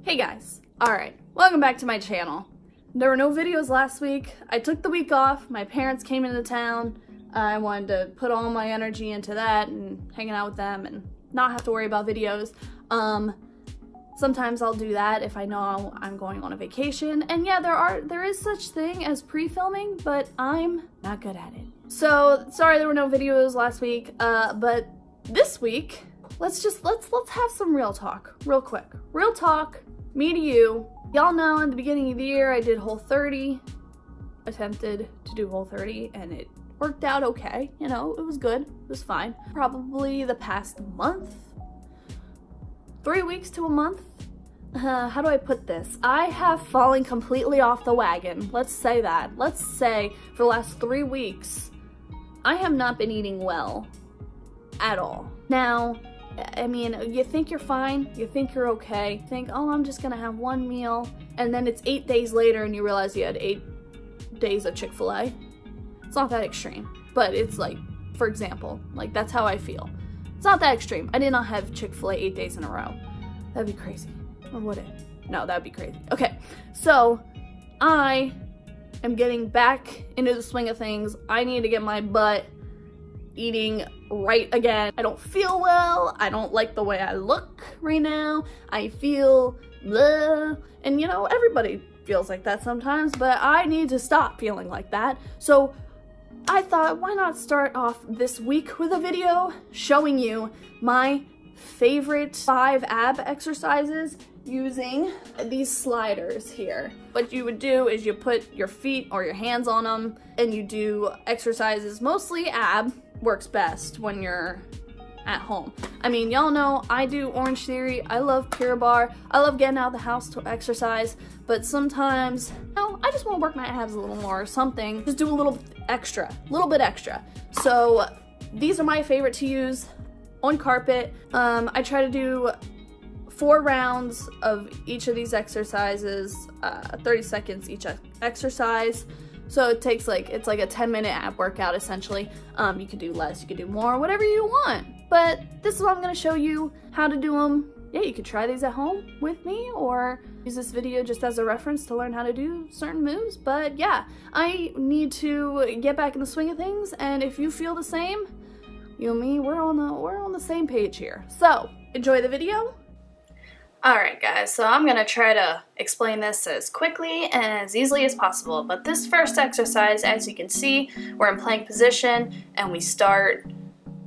Hey guys, alright, welcome back to my channel. There were no videos last week. I took the week off, my parents came into town. I wanted to put all my energy into that and hanging out with them and not have to worry about videos. Sometimes I'll do that if I know I'm going on a vacation. And yeah, there is such thing as pre-filming, but I'm not good at it. So, sorry there were no videos last week, but this week, let's have some real talk, real quick. Real talk, me to you. Y'all know in the beginning of the year I did Whole30, attempted to do Whole30, and it worked out okay. You know, it was good, it was fine. Probably the past month, 3 weeks to a month. How do I put this? I have fallen completely off the wagon. Let's say that. Let's say for the last 3 weeks, I have not been eating well at all. Now, I mean, you think you're fine, you think you're okay, you think, oh, I'm just gonna have one meal, and then it's 8 days later and you realize you had 8 days of Chick-fil-A. It's not that extreme, but it's like, for example, like that's how I feel. It's not that extreme. I did not have Chick-fil-A 8 days in a row. That'd be crazy. Or would it? No, that'd be crazy. Okay, so I am getting back into the swing of things. I need to get my butt eating right again. I don't feel well. I don't like the way I look right now. I feel bleh. And you know, everybody feels like that sometimes, but I need to stop feeling like that. So I thought, why not start off this week with a video showing you my favorite 5 ab exercises using these sliders here. What you would do is you put your feet or your hands on them and you do exercises, mostly ab. Works best when you're at home. I mean, y'all know I do Orange Theory. I love Pure Barre. I love getting out of the house to exercise, but sometimes, no, I just want to work my abs a little more or something. Just do a little bit extra. So these are my favorite to use on carpet. I try to do 4 rounds of each of these exercises, 30 seconds each exercise. So it takes it's like a 10-minute ab workout essentially. You could do less, you could do more, whatever you want. But this is what I'm gonna show you how to do them. Yeah, you could try these at home with me or use this video just as a reference to learn how to do certain moves. But yeah, I need to get back in the swing of things, and if you feel the same, you and me, we're on the same page here. So enjoy the video. Alright guys, so I'm going to try to explain this as quickly and as easily as possible, but this first exercise, as you can see, we're in plank position and we start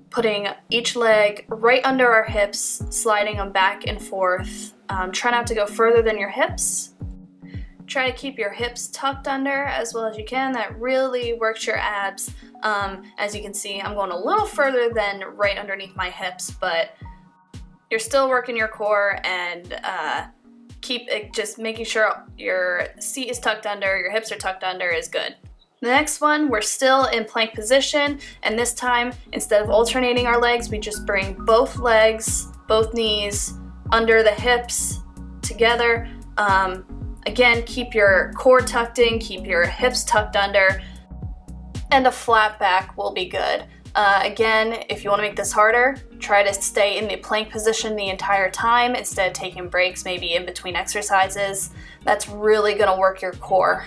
putting each leg right under our hips, sliding them back and forth. Try not to go further than your hips. Try to keep your hips tucked under as well as you can. That really works your abs. As you can see, I'm going a little further than right underneath my hips, but you're still working your core, and keep it, just making sure your seat is tucked under, your hips are tucked under is good. The next one, we're still in plank position, and this time, instead of alternating our legs, we just bring both legs, both knees, under the hips together. Again, keep your core tucked in, keep your hips tucked under, and a flat back will be good. Again, if you want to make this harder, try to stay in the plank position the entire time instead of taking breaks maybe in between exercises. That's really going to work your core.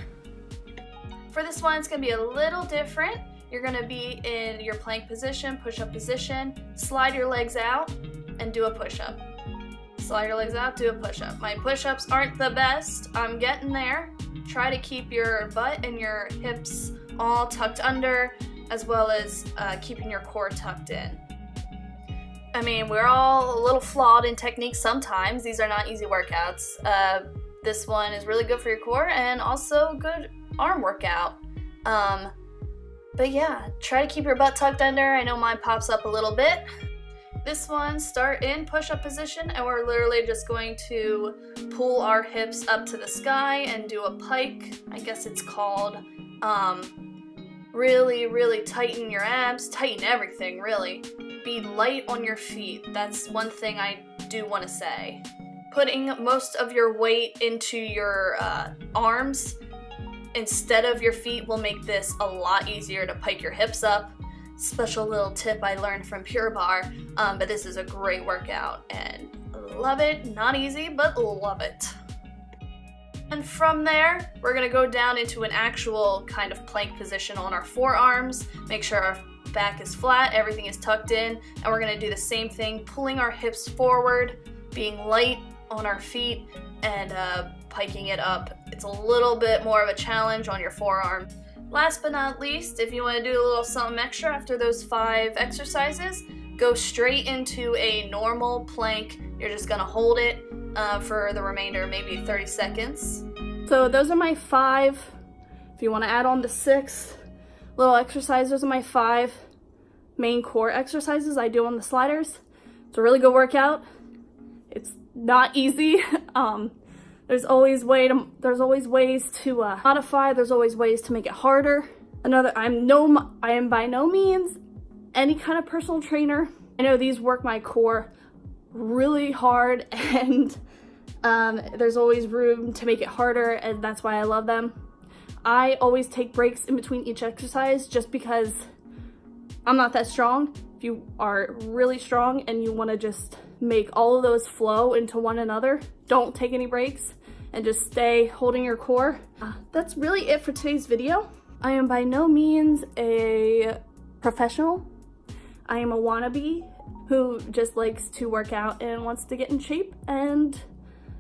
For this one, it's going to be a little different. You're going to be in your plank position, push-up position, slide your legs out, and do a push-up. Slide your legs out, do a push-up. My push-ups aren't the best. I'm getting there. Try to keep your butt and your hips all tucked under, as well as keeping your core tucked in. I mean, we're all a little flawed in technique sometimes. These are not easy workouts. This one is really good for your core and also good arm workout. But yeah, try to keep your butt tucked under. I know mine pops up a little bit. This one, start in push-up position, and we're literally just going to pull our hips up to the sky and do a pike, I guess it's called. Really tighten your abs, tighten everything, really. Be light on your feet. That's one thing I do want to say. Putting most of your weight into your arms instead of your feet will make this a lot easier to pike your hips up. Special little tip I learned from Pure Barre, but this is a great workout and love it. Not easy, but love it. And from there, we're gonna go down into an actual kind of plank position on our forearms. Make sure our back is flat, everything is tucked in, and we're gonna do the same thing, pulling our hips forward, being light on our feet, and piking it up. It's a little bit more of a challenge on your forearm. Last but not least, if you want to do a little something extra after those 5 exercises, go straight into a normal plank. You're just gonna hold it for the remainder, maybe 30 seconds. So those are my 5. If you want to add on the 6th little exercise, those are my 5 main core exercises I do on the sliders. It's a really good workout. It's not easy. There's always ways to modify. There's always ways to make it harder. I am by no means any kind of personal trainer. I know these work my core really hard, and there's always room to make it harder, and that's why I love them. I always take breaks in between each exercise just because I'm not that strong. If you are really strong and you want to just make all of those flow into one another, don't take any breaks and just stay holding your core. That's really it for today's video. I am by no means a professional. I am a wannabe who just likes to work out and wants to get in shape, and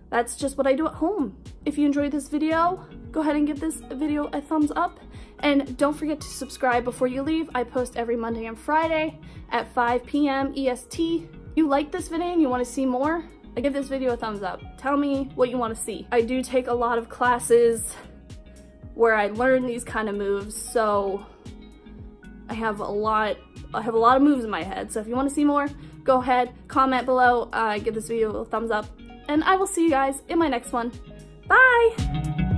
that's just what I do at home. If you enjoyed this video, go ahead and give this video a thumbs up, and don't forget to subscribe before you leave. I post every Monday and Friday at 5 p.m. EST. If you like this video and you want to see more, give this video a thumbs up. Tell me what you want to see. I do take a lot of classes where I learn these kind of moves, so I have a lot of moves in my head. So if you want to see more, go ahead, comment below, give this video a thumbs up, and I will see you guys in my next one. Bye!